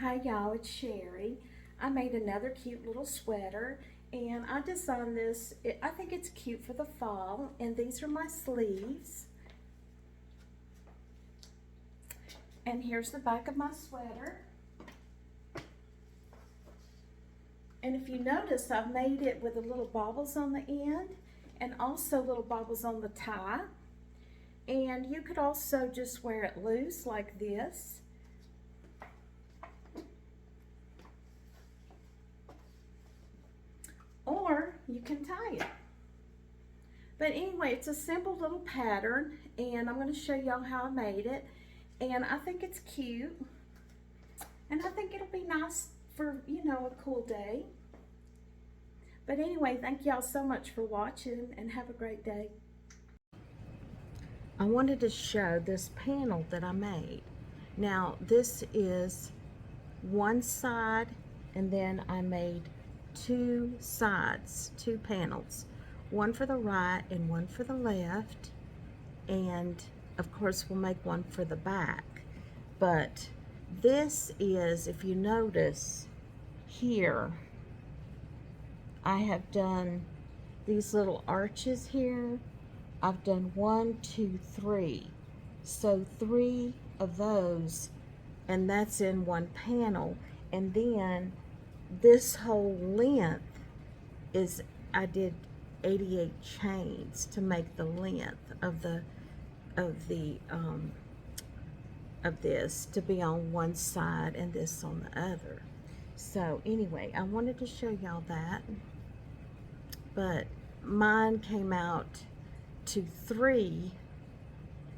Hi y'all, it's Sherry. I made another cute little sweater and I designed this. I think it's cute for the fall, and these are my sleeves. And here's the back of my sweater. And if you notice, I've made it with a little bobbles on the end and also little bobbles on the tie. And you could also just wear it loose like this. Or you can tie it. But anyway, it's a simple little pattern, and I'm going to show y'all how I made it. And I think it's cute, and I think it'll be nice for, a cool day. But anyway, thank y'all so much for watching, and have a great day. I wanted to show this panel that I made. Now, this is one side, and then I made two sides, two panels, one for the right and one for the left, and of course we'll make one for the back. But this is, if you notice here, I have done these little arches here. I've done 1, 2, 3, so 3 of those, and that's in one panel. And then this whole length is, I did 88 chains to make the length of this to be on one side and this on the other. So anyway, I wanted to show y'all that, but mine came out to 3,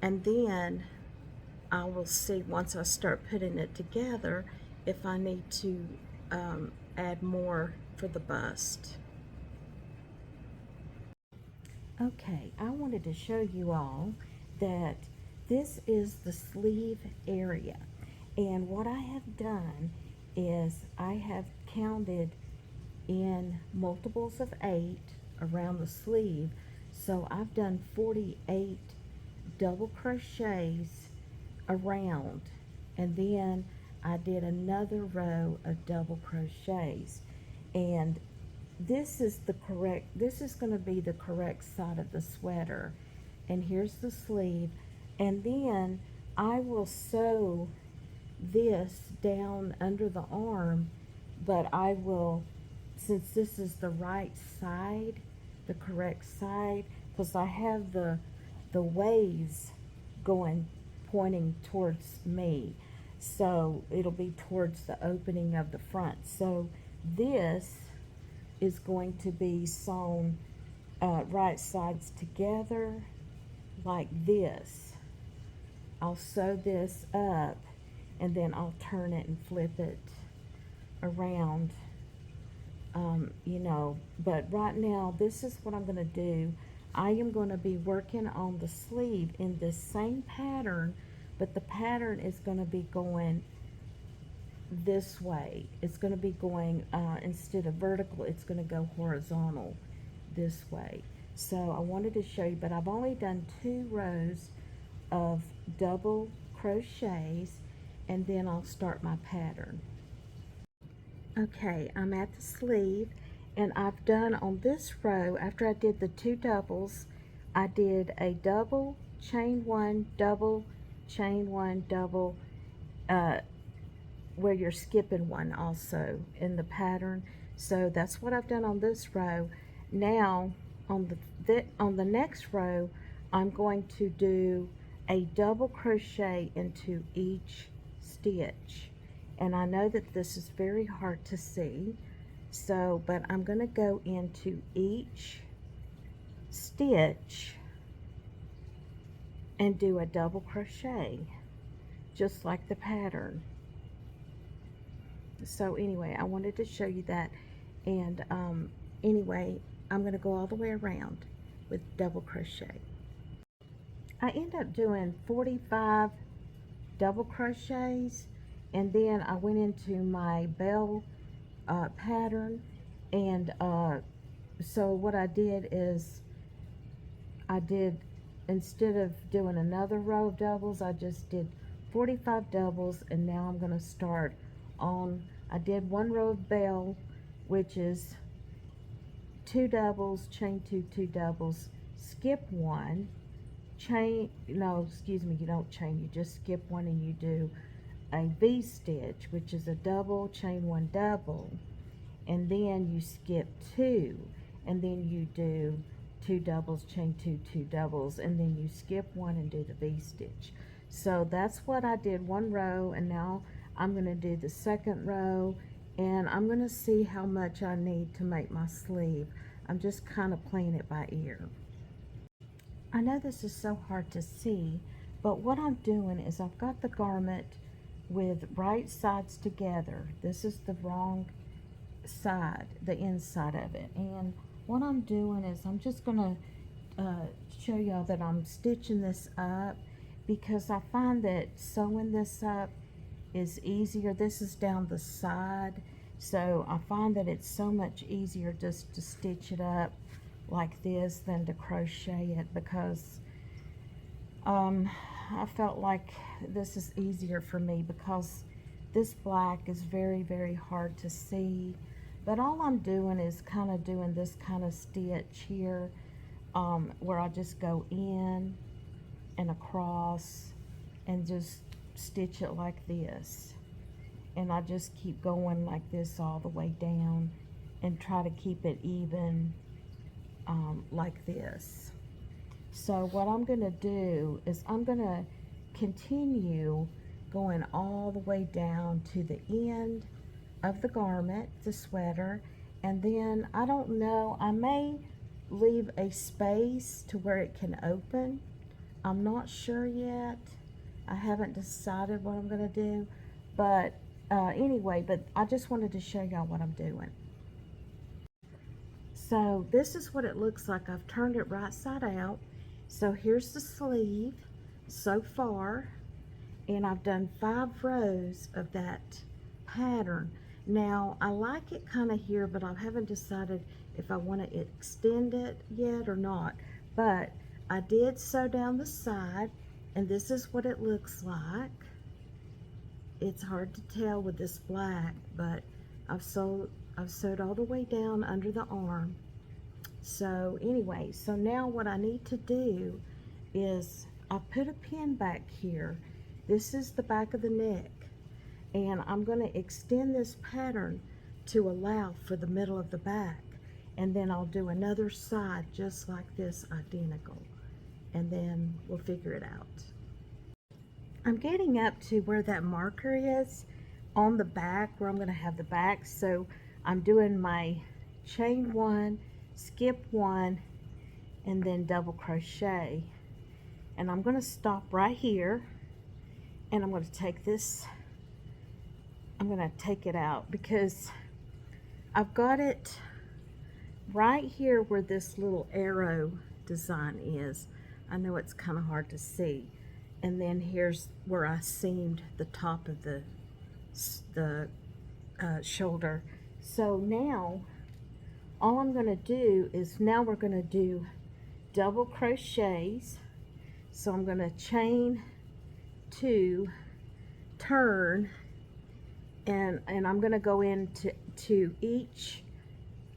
and then I will see once I start putting it together if I need to add more for the bust. Okay, I wanted to show you all that this is the sleeve area, and what I have done is I have counted in multiples of 8 around the sleeve, so I've done 48 double crochets around, and then I did another row of double crochets, and this is going to be the correct side of the sweater. And here's the sleeve, and then I will sew this down under the arm, but I will, since this is the right side, the correct side, because I have the waves pointing towards me, so it'll be towards the opening of the front. So this is going to be sewn right sides together like this. I'll sew this up, and then I'll turn it and flip it around, but right now this is what I'm going to do. I am going to be working on the sleeve in this same pattern, but the pattern is going to be going this way. It's going to be going, instead of vertical, it's going to go horizontal this way. So I wanted to show you, but I've only done 2 rows of double crochets, and then I'll start my pattern. Okay, I'm at the sleeve, and I've done on this row, after I did the 2 doubles, I did a double, chain 1, double, chain 1, double, where you're skipping one also in the pattern. So that's what I've done on this row. Now on the next row, I'm going to do a double crochet into each stitch, and I know that this is very hard to see, so but I'm going to go into each stitch and do a double crochet just like the pattern. So anyway, I wanted to show you that, and anyway, I'm going to go all the way around with double crochet. I end up doing 45 double crochets, and then I went into my bell pattern, and so what I did is instead of doing another row of doubles, I just did 45 doubles, and now I'm going to start on, I did 1 row of bell, which is 2 doubles, chain 2, 2 doubles, skip 1, chain, no, excuse me, you don't chain, you just skip 1 and you do a V-stitch, which is a double, chain 1 double, and then you skip 2, and then you do 2 doubles, chain 2, 2 doubles, and then you skip 1 and do the V-stitch. So that's what I did 1 row, and now I'm going to do the 2nd row, and I'm going to see how much I need to make my sleeve. I'm just kind of playing it by ear. I know this is so hard to see, but what I'm doing is I've got the garment with right sides together. This is the wrong side, the inside of it, and what I'm doing is I'm just gonna show y'all that I'm stitching this up, because I find that sewing this up is easier. This is down the side, so I find that it's so much easier just to stitch it up like this than to crochet it, because I felt like this is easier for me because this black is very, very hard to see. But all I'm doing is kind of doing this kind of stitch here, where I just go in and across and just stitch it like this. And I just keep going like this all the way down and try to keep it even, like this. So what I'm going to do is I'm going to continue going all the way down to the end of the garment, the sweater, and then I don't know, I may leave a space to where it can open. I'm not sure yet. I haven't decided what I'm going to do, but anyway, but I just wanted to show y'all what I'm doing. So this is what it looks like. I've turned it right side out. So here's the sleeve so far, and I've done 5 rows of that pattern. Now I like it kind of here, but I haven't decided if I want to extend it yet or not. But I did sew down the side, and this is what it looks like. It's hard to tell with this black, but I've sewed all the way down under the arm. So anyway, so now what I need to do is I put a pin back here. This is the back of the neck, and I'm going to extend this pattern to allow for the middle of the back, and then I'll do another side just like this, identical, and then we'll figure it out. I'm getting up to where that marker is on the back, where I'm going to have the back, so I'm doing my chain 1, skip 1, and then double crochet, and I'm going to stop right here, and I'm going to take this, I'm going to take it out because I've got it right here where this little arrow design is. I know it's kind of hard to see, and then here's where I seamed the top of the shoulder. So now all I'm going to do is, now we're going to do double crochets. So I'm going to chain 2, turn, and I'm going to go into each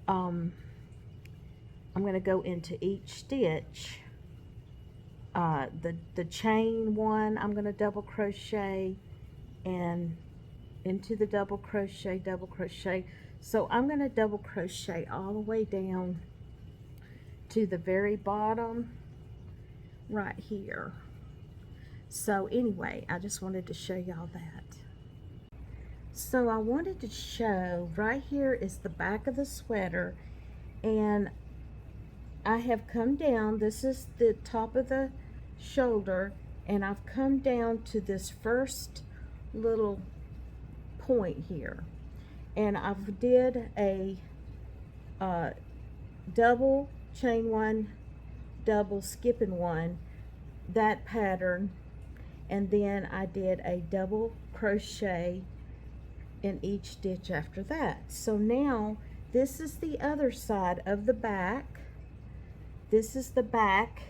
I'm going to go into each stitch. The chain 1, I'm going to double crochet, and into the double crochet. So I'm going to double crochet all the way down to the very bottom right here. So anyway, I just wanted to show y'all that. So I wanted to show, right here is the back of the sweater, and I have come down, this is the top of the shoulder, and I've come down to this first little point here, and I've did a double, chain 1, double, skipping 1, that pattern, and then I did a double crochet in each stitch after that. So now this is the other side of the back. This is the back,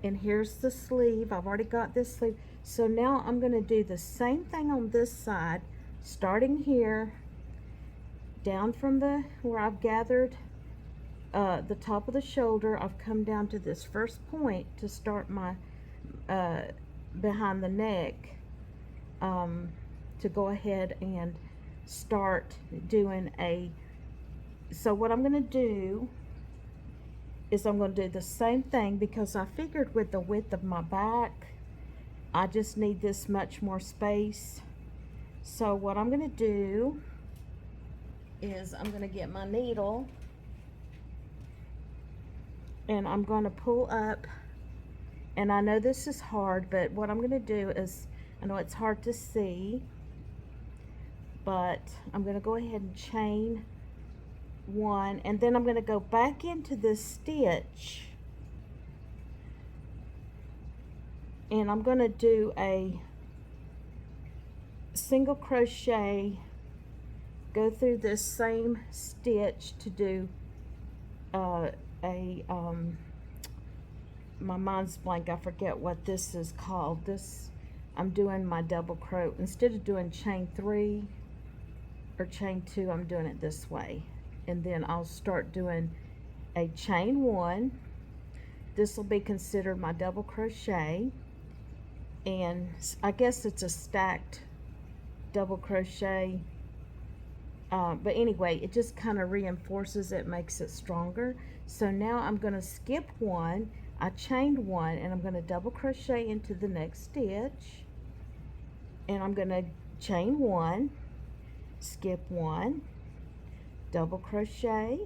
and here's the sleeve. I've already got this sleeve. So now I'm going to do the same thing on this side, starting here, down from the where I've gathered the top of the shoulder, I've come down to this first point to start my behind the neck, to go ahead and start doing a, so what I'm going to do is I'm going to do the same thing, because I figured with the width of my back I just need this much more space. So what I'm going to do is I'm going to get my needle and I'm going to pull up, and I know this is hard, but what I'm going to do is, I know it's hard to see, but I'm going to go ahead and chain one, and then I'm going to go back into this stitch and I'm going to do a single crochet, go through this same stitch to do my mind's blank, I forget what this is called. This, I'm doing my double crochet instead of doing chain 3 or chain 2, I'm doing it this way, and then I'll start doing a chain 1. This will be considered my double crochet, and I guess it's a stacked double crochet, but anyway, it just kind of reinforces it, makes it stronger. So now I'm going to skip one, I chained one, and I'm going to double crochet into the next stitch, and I'm going to chain one, skip one, double crochet,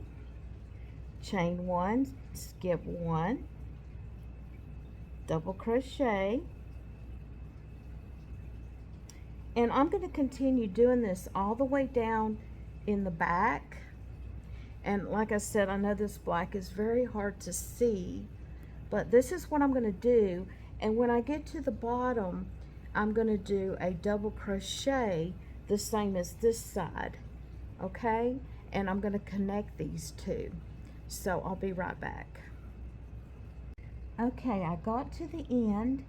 chain one, skip one, double crochet, and I'm going to continue doing this all the way down in the back. And like I said, I know this black is very hard to see, but this is what I'm going to do. And when I get to the bottom, I'm going to do a double crochet the same as this side, okay? And I'm going to connect these two. So I'll be right back. Okay, I got to the end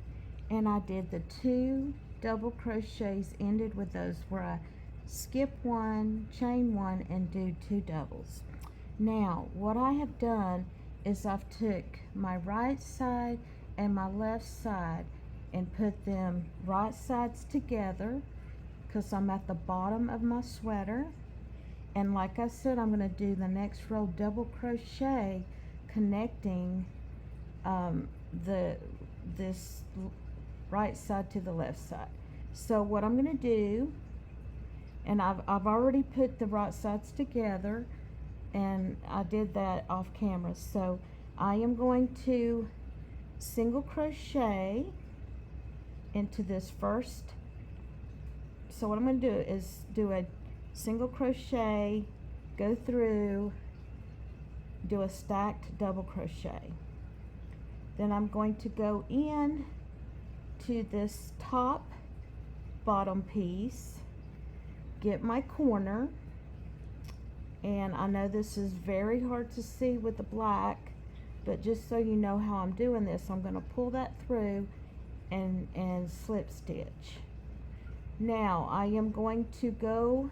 and I did the 2 double crochets, ended with those where I skip one, chain one, and do 2 doubles. Now what I have done is I've took my right side and my left side and put them right sides together, because I'm at the bottom of my sweater, and like I said, I'm going to do the next row double crochet connecting this right side to the left side. So what I'm going to do, and I've already put the right sides together, and I did that off camera. So I am going to single crochet into this first. So what I'm going to do is do a single crochet, go through, do a stacked double crochet. Then I'm going to go in to this top bottom piece, get my corner, and I know this is very hard to see with the black, but just so you know how I'm doing this, I'm going to pull that through and slip stitch. Now I am going to go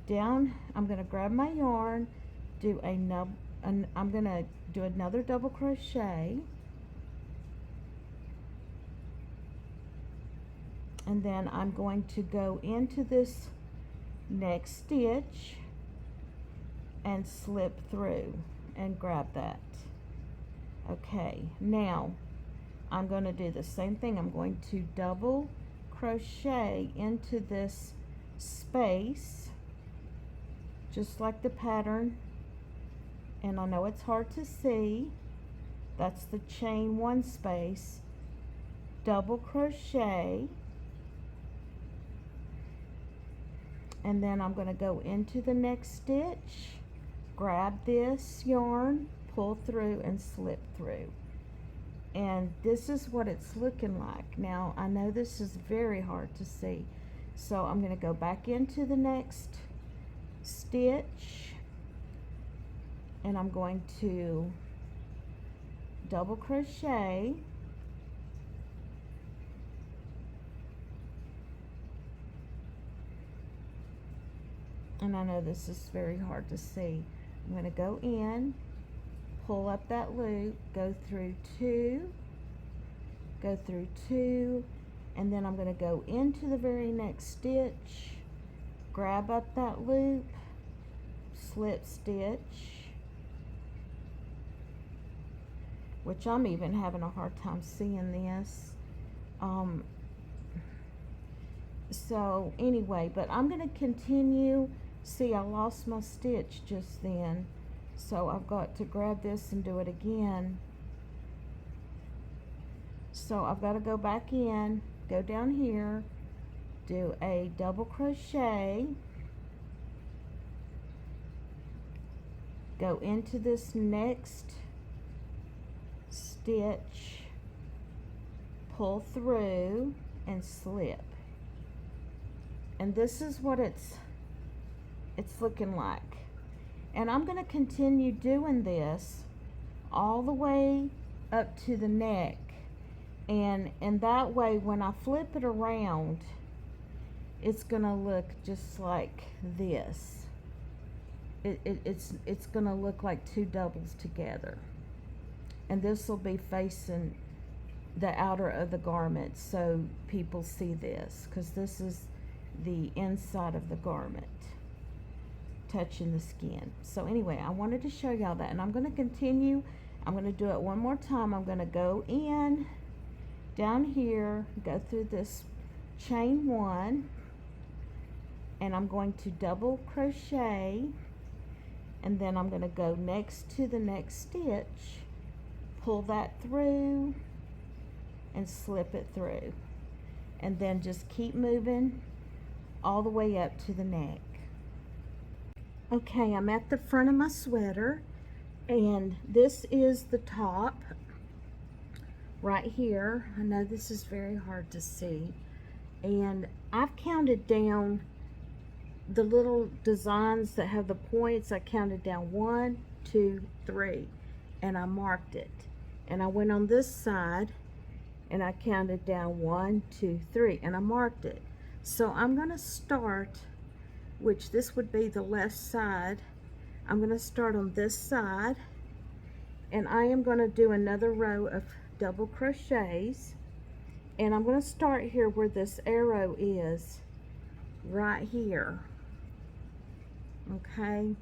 down, I'm going to grab my yarn, I'm going to do another double crochet, and then I'm going to go into this next stitch and slip through and grab that. Okay, now I'm going to do the same thing. I'm going to double crochet into this space just like the pattern, and I know it's hard to see, that's the chain 1 space, double crochet, and then I'm going to go into the next stitch, grab this yarn, pull through, and slip through. And this is what it's looking like. Now I know this is very hard to see, so I'm going to go back into the next stitch, and I'm going to double crochet, and I know this is very hard to see. I'm going to go in, pull up that loop, go through two, and then I'm going to go into the very next stitch, grab up that loop, slip stitch, which I'm even having a hard time seeing this. So anyway, but I'm going to continue. See, I lost my stitch just then, so I've got to grab this and do it again. So I've got to go back in, go down here, do a double crochet, go into this next stitch, pull through and slip. And this is what it's looking like. And I'm going to continue doing this all the way up to the neck. And that way, when I flip it around, it's going to look just like this. It's going to look like two doubles together. And this will be facing the outer of the garment, so people see this, because this is the inside of the garment touching the skin. So anyway, I wanted to show y'all that, and I'm going to continue. I'm going to do it one more time. I'm going to go in down here, go through this chain one, and I'm going to double crochet, and then I'm going to go next to the next stitch, pull that through and slip it through, and then just keep moving all the way up to the neck. Okay, I'm at the front of my sweater, and this is the top right here. I know this is very hard to see, and I've counted down the little designs that have the points. I counted down 1, 2, 3, and I marked it. And I went on this side and I counted down 1, 2, 3, and I marked it. So I'm going to start, which this would be the left side. I'm going to start on this side, and I am going to do another row of double crochets, and I'm going to start here where this arrow is, right here. Okay,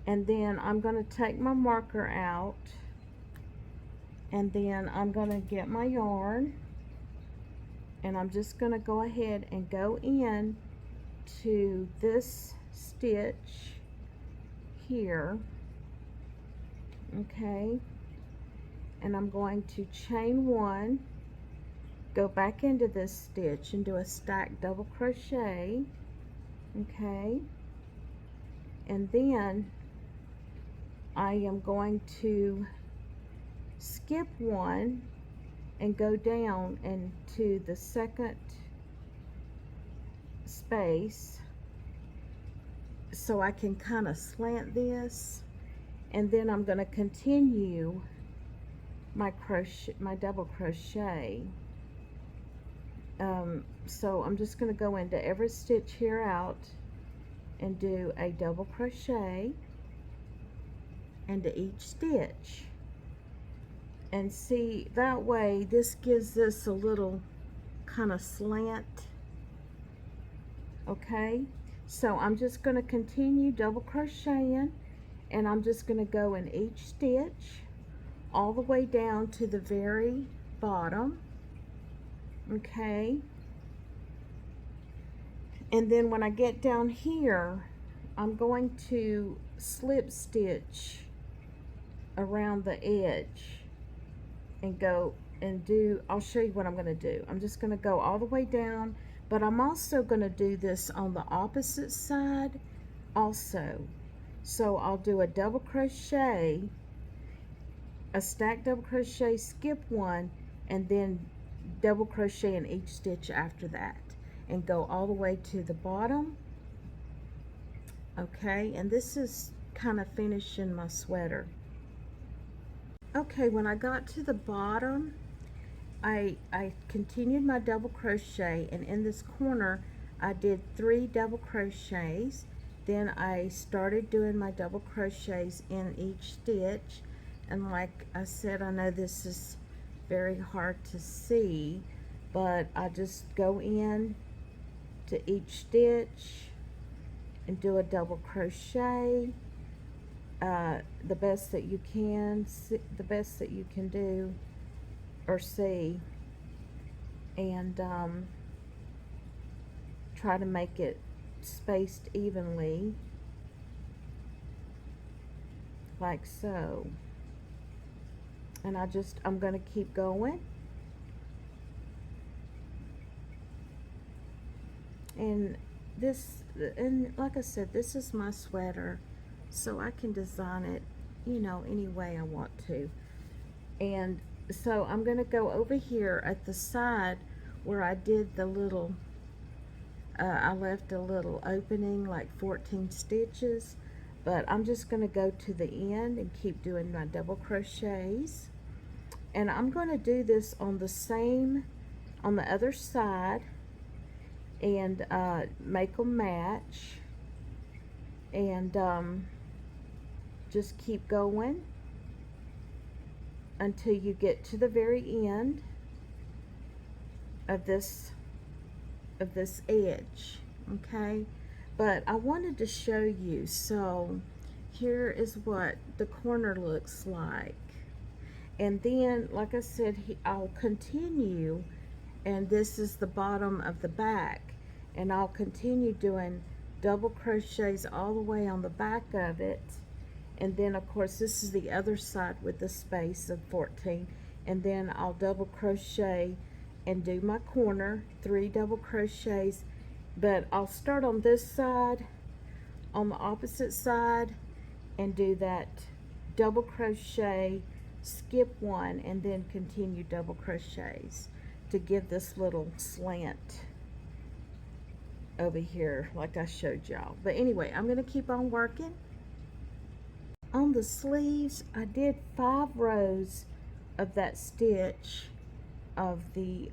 and then I'm going to take my marker out, and then I'm going to get my yarn, and I'm just going to go ahead and go in to this stitch here. Okay, and I'm going to chain 1, go back into this stitch and do a stacked double crochet. Okay, and then I am going to skip 1 and go down into the second space so I can kind of slant this, and then I'm going to continue my crochet, my double crochet. So I'm just going to go into every stitch here out and do a double crochet into each stitch. And see, that way this gives this a little kind of slant. Okay, so I'm just going to continue double crocheting, and I'm just going to go in each stitch all the way down to the very bottom. Okay, and then when I get down here, I'm going to slip stitch around the edge and go and do, I'll show you what I'm going to do. I'm just going to go all the way down, but I'm also going to do this on the opposite side also. So I'll do a double crochet, a stacked double crochet, skip 1, and then double crochet in each stitch after that, and go all the way to the bottom. Okay, and this is kind of finishing my sweater. Okay, when I got to the bottom, I continued my double crochet, and in this corner I did 3 double crochets, then I started doing my double crochets in each stitch, and like I said, I know this is very hard to see, but I just go in to each stitch and do a double crochet, the best that you can, the best that you can do or see, and try to make it spaced evenly, like so. And I'm going to keep going. And and like I said, this is my sweater, so I can design it, you know, any way I want to. And so I'm going to go over here at the side where I did the little, I left a little opening, like 14 stitches, but I'm just going to go to the end and keep doing my double crochets. And I'm going to do this on the other side, and make them match, and just keep going until you get to the very end of this edge, okay? But I wanted to show you, so here is what the corner looks like. And then, like I said, I'll continue, and this is the bottom of the back, and I'll continue doing double crochets all the way on the back of it. And then of course this is the other side with the space of 14, and then I'll double crochet and do my corner, 3 double crochets. But I'll start on this side, on the opposite side, and do that double crochet, skip 1, and then continue double crochets to give this little slant over here like I showed y'all. But anyway, I'm going to keep on working. On the sleeves, I did 5 rows of that stitch of the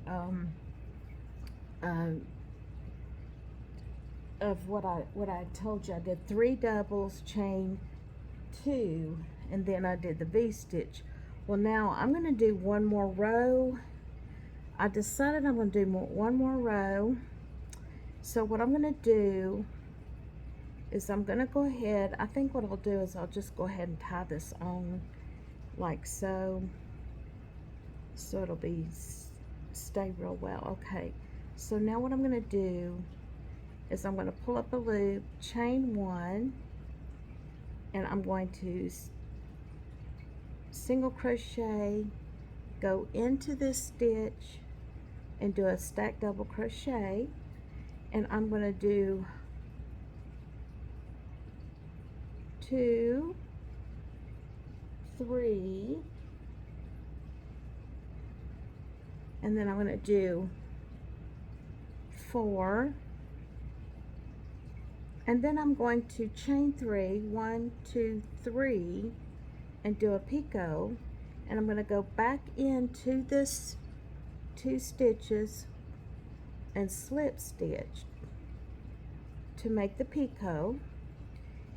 of what I told you. I did 3 doubles, chain 2, and then I did the V-stitch. Well, now I'm going to do one more row. I decided I'm going to do one more row. So what I'm going to do is I'm going to go ahead, I think what I'll do is I'll just go ahead and tie this on like so, so it'll be stay real well. Okay, so now what I'm going to do is I'm going to pull up a loop, chain 1, and I'm going to single crochet, go into this stitch and do a stacked double crochet, and I'm going to do 2, 3, and then I'm going to do 4, and then I'm going to chain 3, 1, 2, 3, and do a picot, and I'm going to go back into this 2 stitches and slip stitch to make the picot,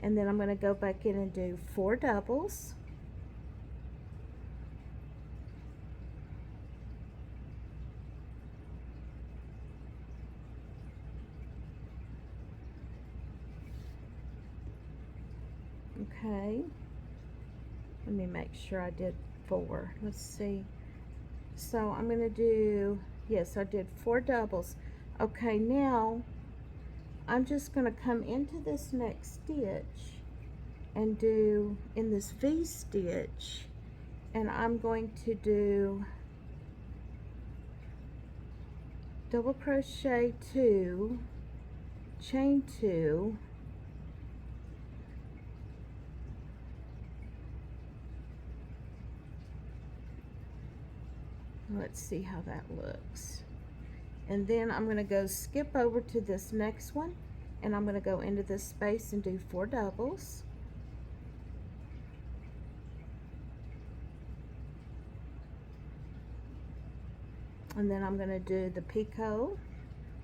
and then I'm going to go back in and do 4 doubles, okay. Let me make sure I did 4. Let's see. So I'm going to do, yes, I did 4 doubles. Okay, now I'm just going to come into this next stitch and do in this V stitch, and I'm going to do double crochet 2, chain 2, let's see how that looks, and then I'm going to go skip over to this next one, and I'm going to go into this space and do 4 doubles, and then I'm going to do the picot,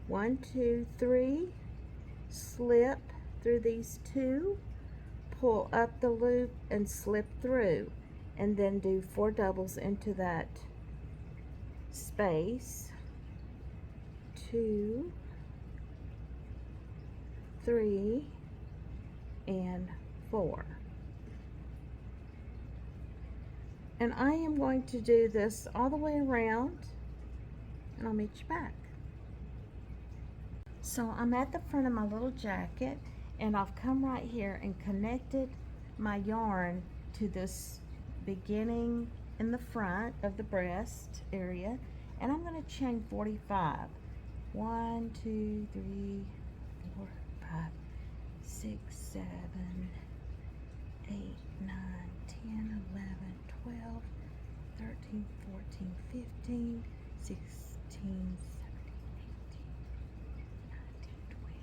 1, 2, 3, slip through these two, pull up the loop and slip through, and then do 4 doubles into that space. 2, 3, and 4. And I am going to do this all the way around, and I'll meet you back. So I'm at the front of my little jacket, and I've come right here and connected my yarn to this beginning in the front of the breast area, and I'm going to chain 45. 1, 2, 3, 4, 5, 6, 7, 8, 9, 10, 11, 12, 13, 14, 15, 16, 17, 18, 19, 20.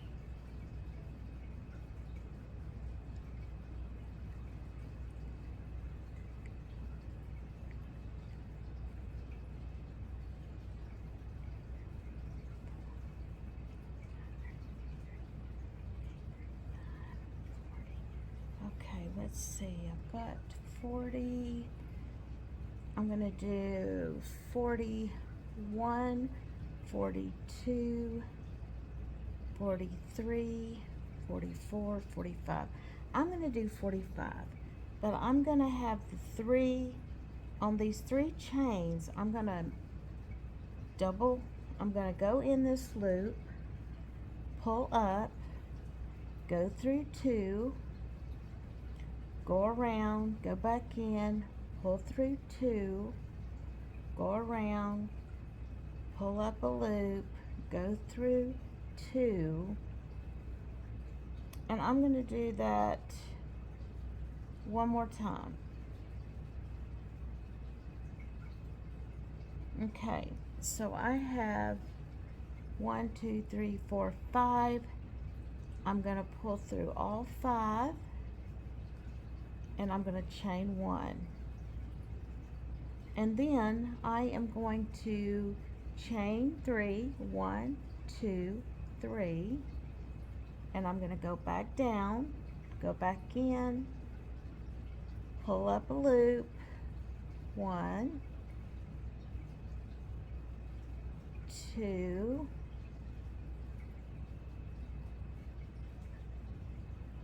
Okay, let's see. I've got 40. I'm going to do 41, 42, 43, 44, 45. I'm going to do 45, but I'm going to have the 3 on these 3 chains. I'm going to double. I'm going to go in this loop, pull up, go through 2, go around, go back in, pull through 2, go around, pull up a loop, go through 2, and I'm going to do that one more time. Okay, so I have 1, 2, 3, 4, 5. I'm going to pull through all 5, and I'm going to chain 1. And then I am going to chain 3, 1, 2, 3, and I'm going to go back down, go back in, pull up a loop, 1, 2,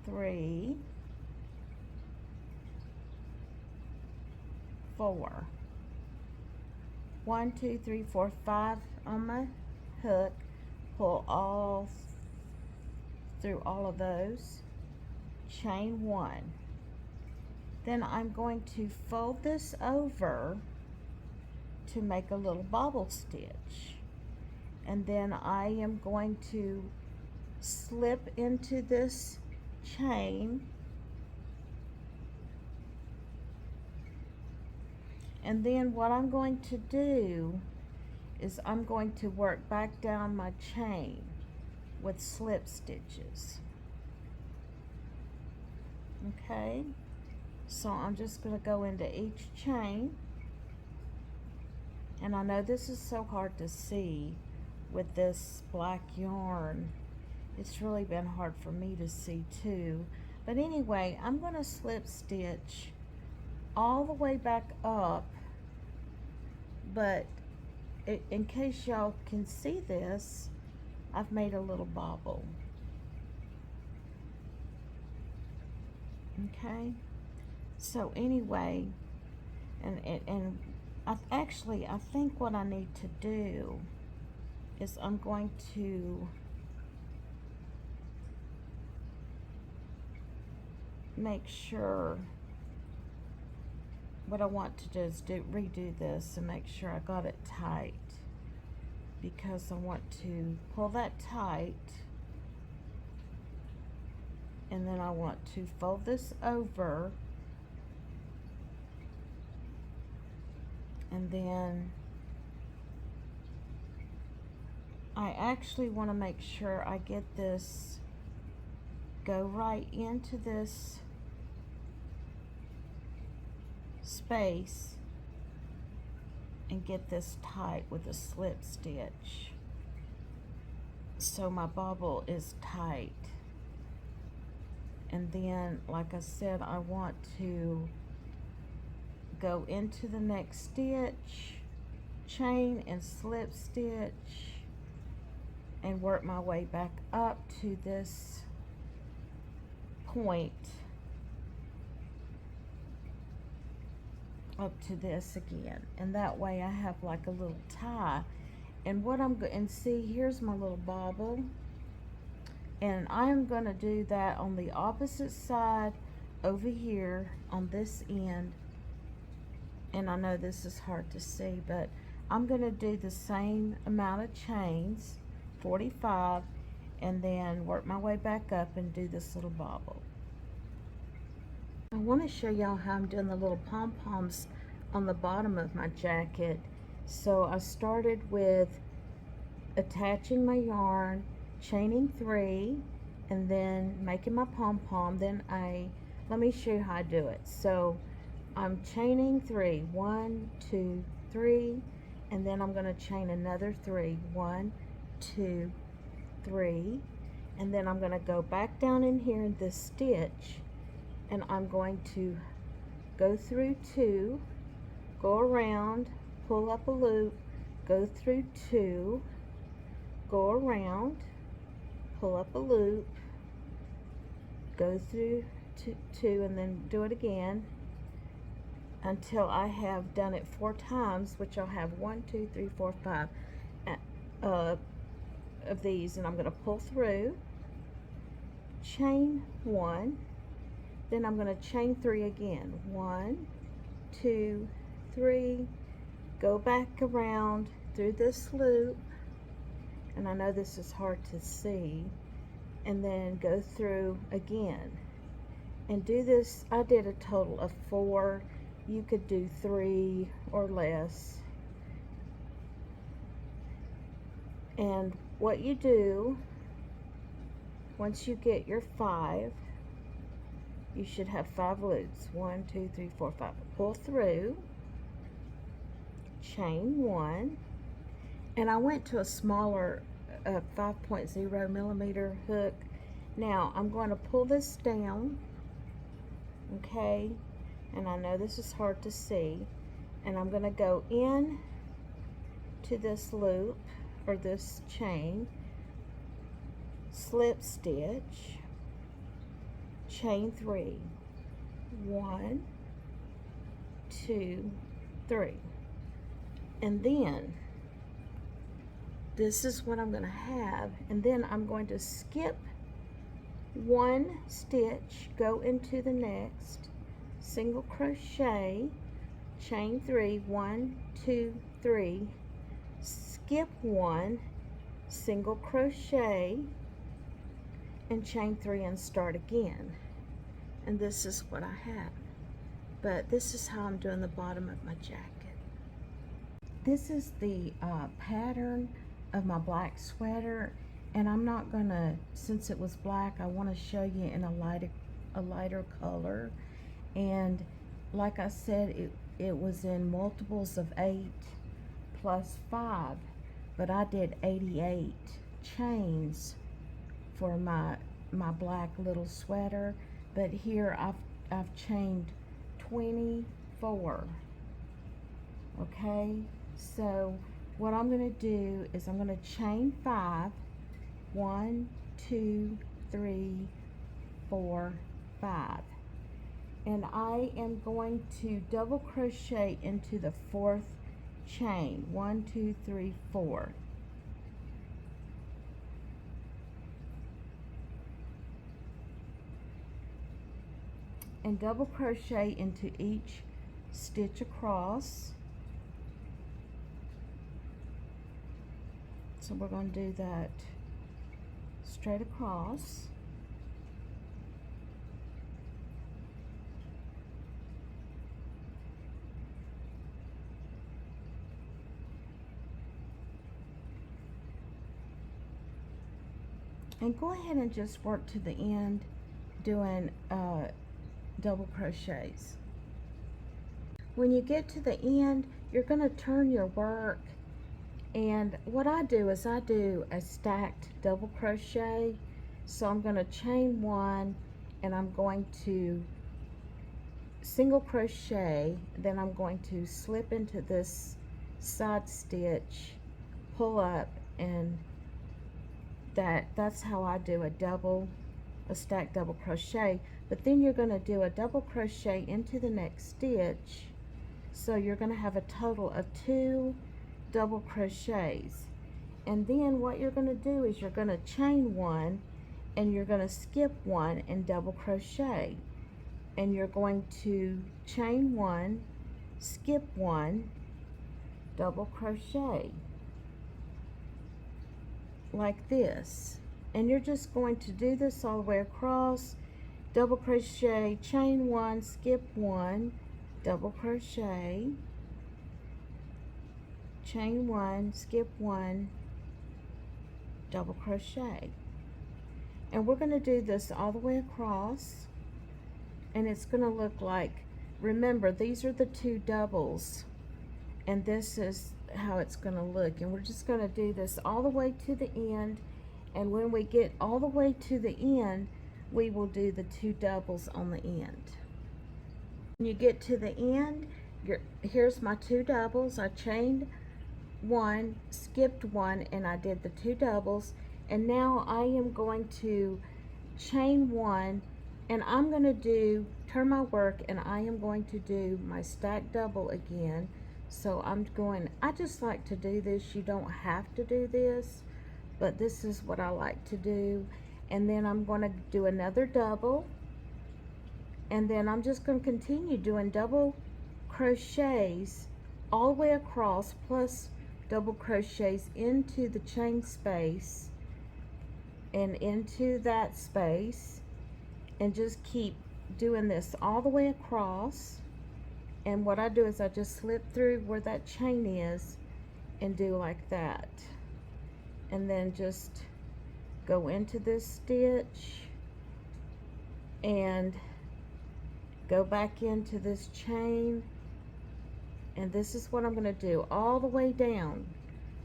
3, 4. 1, 2, 3, 4, 5 on my hook, pull all through all of those, chain 1. Then I'm going to fold this over to make a little bobble stitch, and then I am going to slip into this chain, and then what I'm going to do is I'm going to work back down my chain with slip stitches. Okay, so I'm just going to go into each chain, and I know this is so hard to see with this black yarn. It's really been hard for me to see too, but anyway, I'm going to slip stitch all the way back up, but in case y'all can see this, I've made a little bobble. Okay, so anyway, and I think what I need to do is I'm going to make sure, what I want to do is redo this and make sure I got it tight, because I want to pull that tight, and then I want to fold this over, and then I actually want to make sure I get this, go right into this space and get this tight with a slip stitch so my bobble is tight. and then like I said, I want to go into the next stitch, chain and slip stitch, and work my way back up to this point, up to this again, and that way I have like a little tie. And what I'm going, and see, here's my little bobble, and I'm going to do that on the opposite side over here on this end. And I know this is hard to see, but I'm going to do the same amount of chains, 45, and then work my way back up and do this little bobble. I want to show y'all how I'm doing the little pom-poms on the bottom of my jacket. So I started with attaching my yarn, chaining 3, and then making my pom-pom. Then let me show you how I do it. So I'm chaining 3, 1, 2, 3, and then I'm going to chain another 3, 1, 2, 3, and then I'm going to go back down in here in this stitch, and I'm going to go through 2, go around, pull up a loop, go through 2, go around, pull up a loop, go through 2, and then do it again until I have done it 4 times, which I'll have 1, 2, 3, 4, 5 of these. And I'm going to pull through, chain 1, then I'm going to chain 3 again, 1, 2, 3, go back around through this loop, and I know this is hard to see, and then go through again and do this. I did a total of 4. You could do 3 or less. And what you do, once you get your 5, you should have 5 loops. 1, 2, 3, 4, 5. Pull through, chain 1, and I went to a smaller 5.0 millimeter hook. Now I'm going to pull this down, okay, and I know this is hard to see, and I'm going to go in to this loop or this chain, slip stitch, chain 3, 1, 2, 3, and then this is what I'm going to have, and then I'm going to skip 1 stitch, go into the next, single crochet, chain 3, 1, 2, 3, skip 1, single crochet, and chain 3 and start again. And this is what I have. But this is how I'm doing the bottom of my jacket. This is the pattern of my black sweater, and I'm not gonna, since it was black, I want to show you in a lighter color. And like I said, it was in multiples of 8 plus 5, but I did 88 chains for my black little sweater. But here I've chained 24. Okay, so what I'm going to do is I'm going to chain 5, 1, 2, 3, 4, 5, and I am going to double crochet into the 4th chain, 1, 2, 3, 4. And double crochet into each stitch across. So we're going to do that straight across. And go ahead and just work to the end doing double crochets. When you get to the end, you're going to turn your work, and what I do is I do a stacked double crochet. So I'm going to chain 1, and I'm going to single crochet, then I'm going to slip into this side stitch, pull up, and that's how I do a stacked double crochet. But then you're going to do a double crochet into the next stitch, so you're going to have a total of 2 double crochets. And then what you're going to do is you're going to chain 1, and you're going to skip 1 and double crochet, and you're going to chain 1, skip 1, double crochet like this. And you're just going to do this all the way across, double crochet, chain 1, skip 1, double crochet, chain 1, skip 1, double crochet. And we're going to do this all the way across, and it's going to look like, remember, these are the 2 doubles, and this is how it's going to look. And we're just going to do this all the way to the end, and when we get all the way to the end, we will do the 2 doubles on the end. When you get to the end, here's my 2 doubles. I chained 1, skipped 1, and I did the 2 doubles. And now I am going to chain 1, and I'm going to turn my work, and I am going to do my stacked double again. So I just like to do this. You don't have to do this, but this is what I like to do. And then I'm going to do another double, and then I'm just going to continue doing double crochets all the way across, plus double crochets into the chain space and into that space, and just keep doing this all the way across. And what I do is I just slip through where that chain is and do like that, and then just go into this stitch and go back into this chain. And this is what I'm going to do all the way down.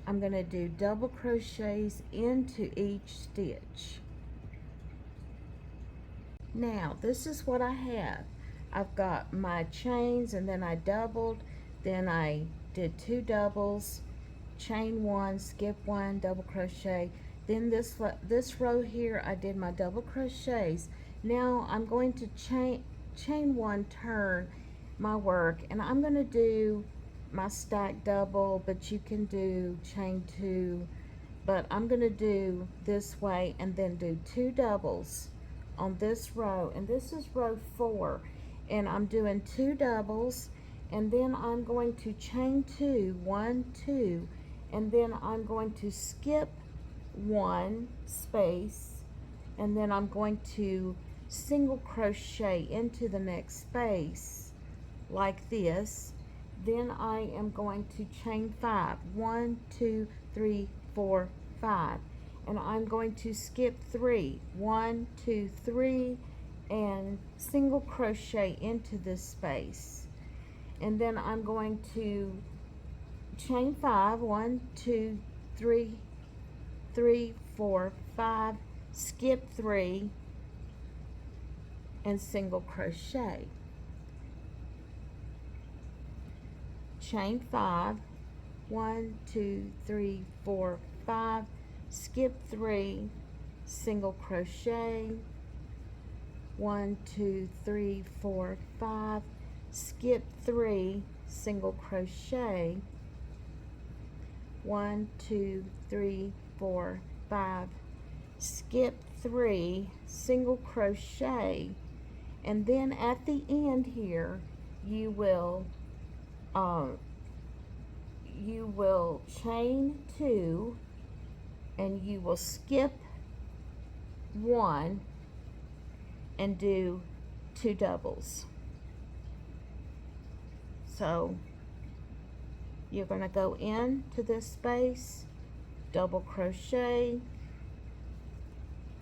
I'm going to do double crochets into each stitch. Now this is what I have. I've got my chains, and then I doubled, then I did 2 doubles, chain 1, skip 1, double crochet. Then this row here, I did my double crochets. Now I'm going to chain 1, turn my work, and I'm going to do my stacked double, but you can do chain 2, but I'm going to do this way and then do 2 doubles on this row, and this is row 4, and I'm doing 2 doubles, and then I'm going to chain 2, 1, 2, and then I'm going to skip 1 space, and then I'm going to single crochet into the next space like this. Then I am going to chain 5, 1, 2, 3, 4, 5, and I'm going to skip 3, 1, 2, 3, and single crochet into this space. And then I'm going to chain 5, 1, 2, 3, 3, 4, 5, skip 3, and single crochet. Chain 5, 1, 2, 3, 4, 5, skip 3, single crochet, 1, 2, 3, 4, 5, skip 3, single crochet, 1, 2, 3, 4, 5, skip 3, single crochet, and then at the end here you will chain 2, and you will skip 1 and do 2 doubles. So you're going to go into this space, double crochet,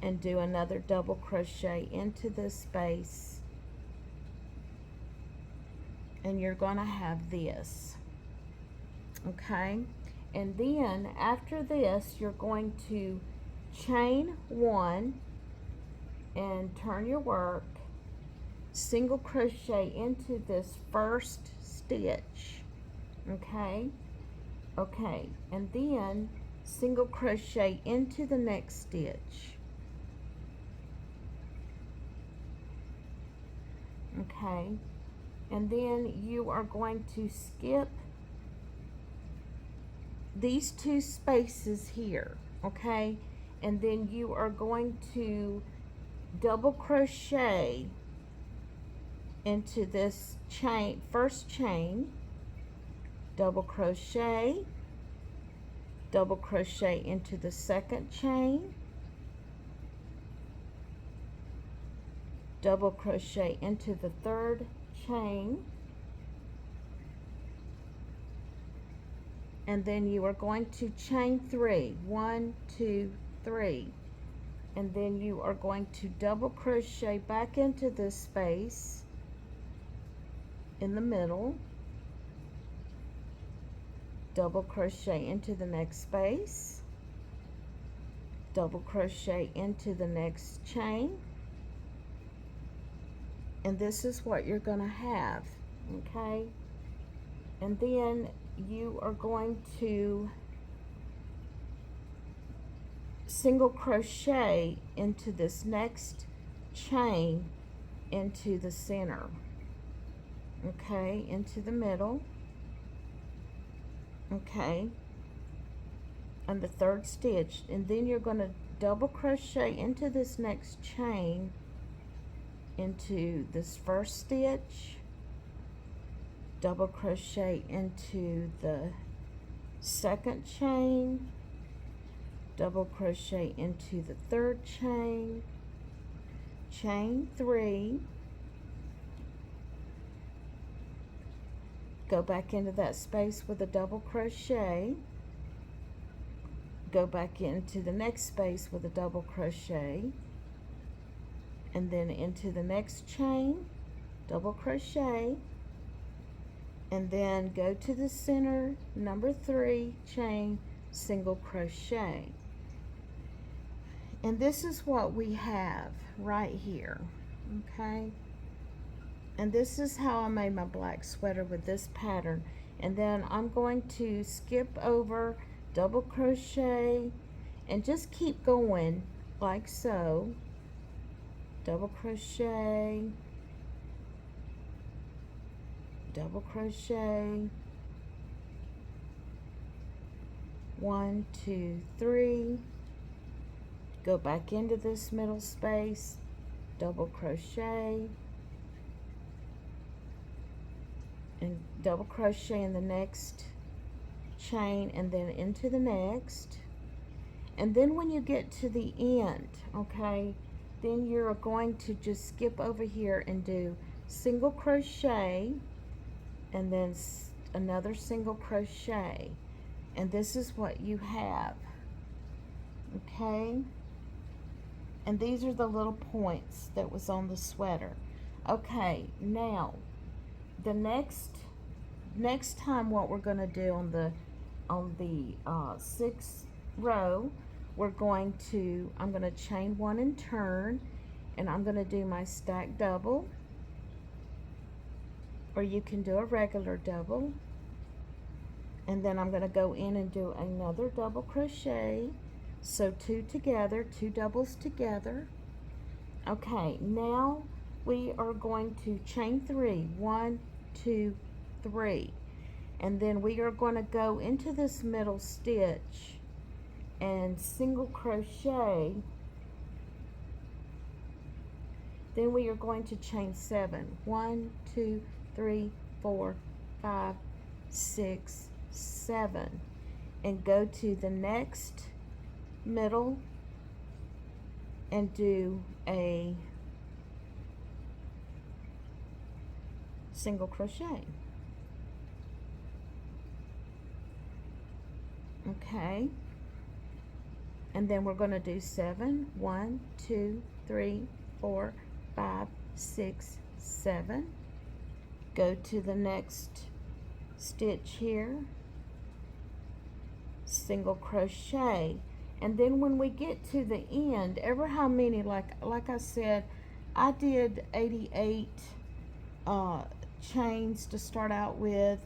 and do another double crochet into this space, and you're going to have this. Okay, and then after this you're going to chain 1, and turn your work, single crochet into this first stitch, okay? Okay, and then single crochet into the next stitch, okay? And then you are going to skip these two spaces here, okay? And then you are going to double crochet into this chain, first chain, double crochet into the second chain, double crochet into the third chain, and then you are going to chain 3, 1, 2, 3, and then you are going to double crochet back into this space in the middle, double crochet into the next space, double crochet into the next chain, and this is what you're going to have, okay? And then you are going to single crochet into this next chain into the center, okay, into the middle, okay, on the third stitch, and then you're going to double crochet into this next chain into this first stitch, double crochet into the second chain, double crochet into the third chain, chain 3, go back into that space with a double crochet, go back into the next space with a double crochet, and then into the next chain, double crochet, and then go to the center, number 3, chain, single crochet. And this is what we have right here, okay? And this is how I made my black sweater with this pattern. And then I'm going to skip over, double crochet, and just keep going like so. Double crochet, double crochet, 1, 2, 3, go back into this middle space, double crochet, and double crochet in the next chain, and then into the next. And then when you get to the end, okay, then you're going to just skip over here and do single crochet, and then another single crochet, and this is what you have, okay? And these are the little points that was on the sweater. Okay, now the next time what we're going to do on the 6th row, I'm going to chain 1 and turn, and I'm going to do my stack double, or you can do a regular double, and then I'm going to go in and do another double crochet, so 2 together, 2 doubles together. Okay, now we are going to chain 3, 1, 2, 3, and then we are going to go into this middle stitch and single crochet. Then we are going to chain 7, 1, 2, 3, 4, 5, 6, 7, and go to the next middle and do a single crochet. Okay, and then we're going to do 7, 1, 2, 3, 4, 5, 6, 7, go to the next stitch here, single crochet, And then when we get to the end, ever how many, like I said, I did 88 chains to start out with,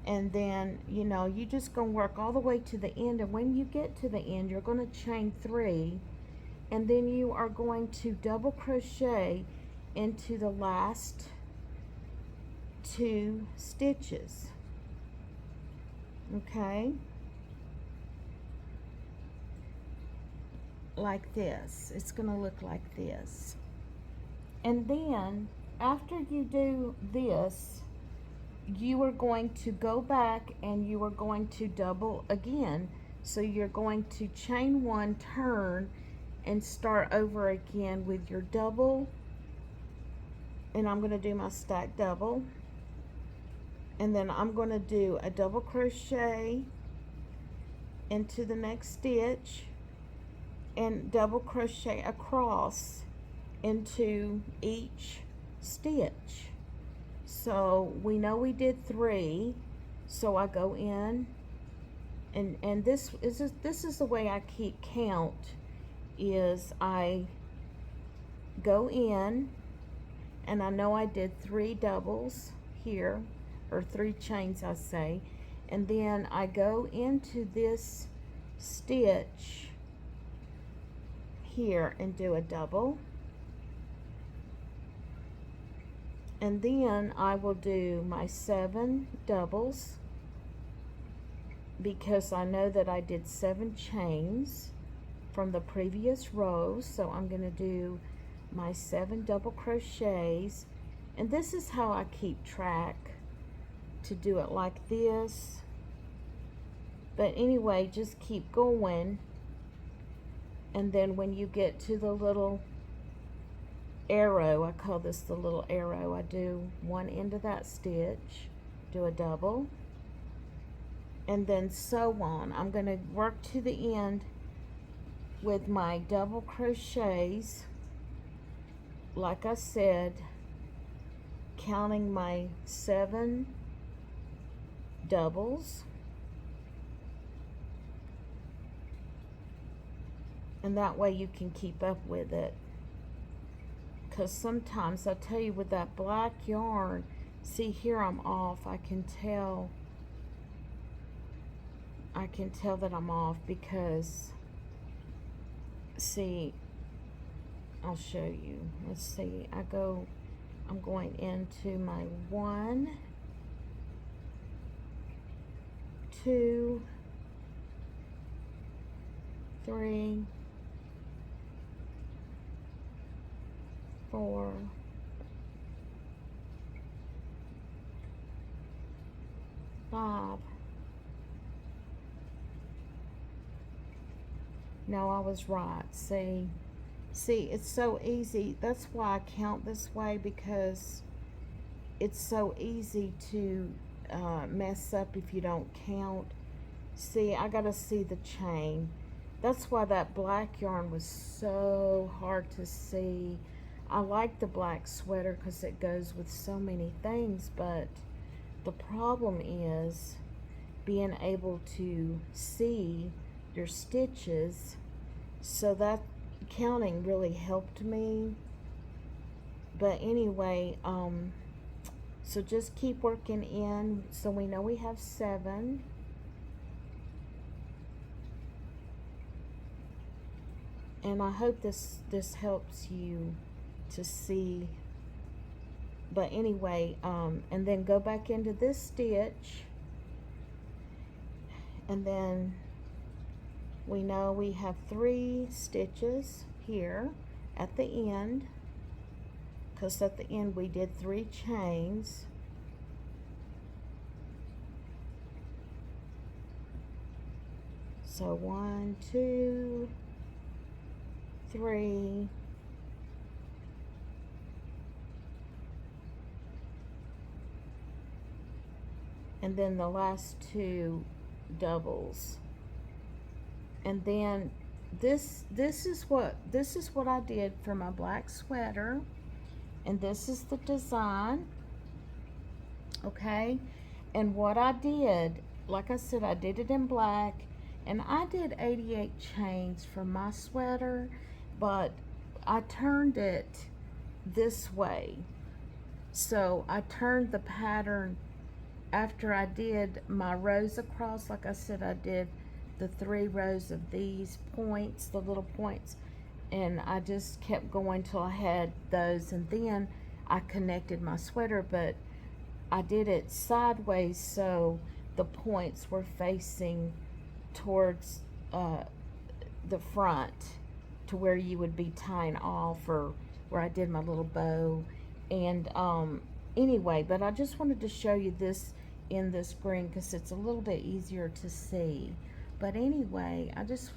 and then you just gonna work all the way to the end, and when you get to the end you're going to chain 3, and then you are going to double crochet into the last 2 stitches. Okay, like this. It's going to look like this. And then after you do this, you are going to go back and you are going to double again. So you're going to chain 1, turn, and start over again with your double. And I'm going to do my stack double. And then I'm going to do a double crochet into the next stitch and double crochet across into each stitch. So we know we did 3, so I go in, and this is the way I keep count, is I go in and I know I did 3 doubles here, or 3 chains I say, and then I go into this stitch here and do a double, and then I will do my 7 doubles because I know that I did 7 chains from the previous row. So I'm going to do my 7 double crochets, and this is how I keep track, to do it like this. But anyway, just keep going, and then when you get to the little arrow, I call this the little arrow, I do one end of that stitch, do a double, and then so on. I'm going to work to the end with my double crochets, like I said, counting my 7 doubles, and that way you can keep up with it. Because sometimes, I tell you, with that black yarn, see here I'm off. I can tell that I'm off because, see, I'll show you. Let's see, I'm going into my 1, 2, 3, 4, 5. No, I was right. See, it's so easy. That's why I count this way, because it's so easy to mess up if you don't count. See, I gotta see the chain. That's why that black yarn was so hard to see. I like the black sweater because it goes with so many things, but the problem is being able to see your stitches. So that counting really helped me. But anyway, so just keep working in. So we know we have 7. And I hope this helps you to see. But anyway, and then go back into this stitch, and then we know we have 3 stitches here at the end, because at the end we did 3 chains. So 1, 2, 3, and then the last 2 doubles. And then this is what I did for my black sweater, and this is the design. Okay, and what I did, like I said, I did it in black, And I did 88 chains for my sweater, but I turned it this way. So I turned the pattern after I did my rows across. Like I said, I did the 3 rows of these points, the little points, and I just kept going till I had those, and then I connected my sweater, but I did it sideways so the points were facing towards the front, to where you would be tying off, or where I did my little bow. And anyway, but I just wanted to show you this in this green because it's a little bit easier to see. But anyway, I just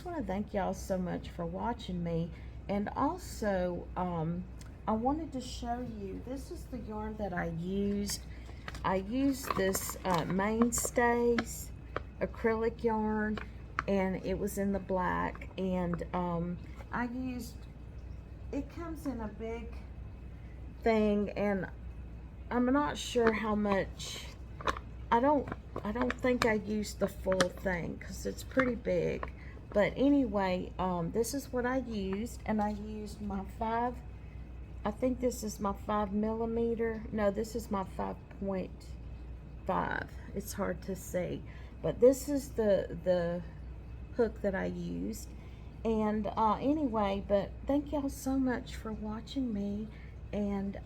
want to thank y'all so much for watching me. And also I wanted to show you, this is the yarn that I used. I used this Mainstays acrylic yarn, and it was in the black. And I used, it comes in a big thing, and I'm not sure how much. I don't think I used the full thing because it's pretty big. But anyway, this is what I used, and I used my 5, I think this is my 5mm. No, this is my 5.5. It's hard to see, but this is the hook that I used. And anyway, but thank y'all so much for watching me, and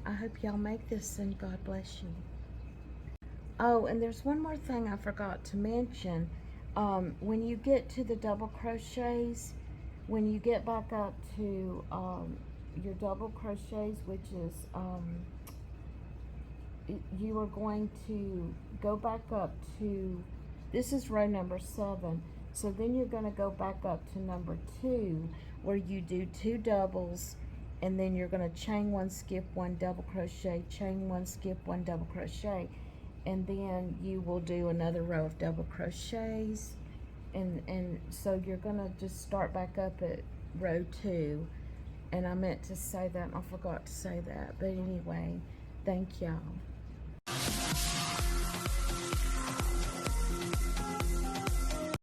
I hope y'all make this, and God bless you. Oh, and there's one more thing I forgot to mention. When you get to the double crochets, when you get back up to your double crochets, which is you are going to go back up to, this is row number 7, so then you're going to go back up to number 2, where you do 2 doubles, and then you're going to chain 1, skip 1, double crochet, chain 1, skip 1, double crochet, and then you will do another row of double crochets, and so you're going to just start back up at row 2. And I meant to say that, and I forgot to say that. But anyway, thank y'all.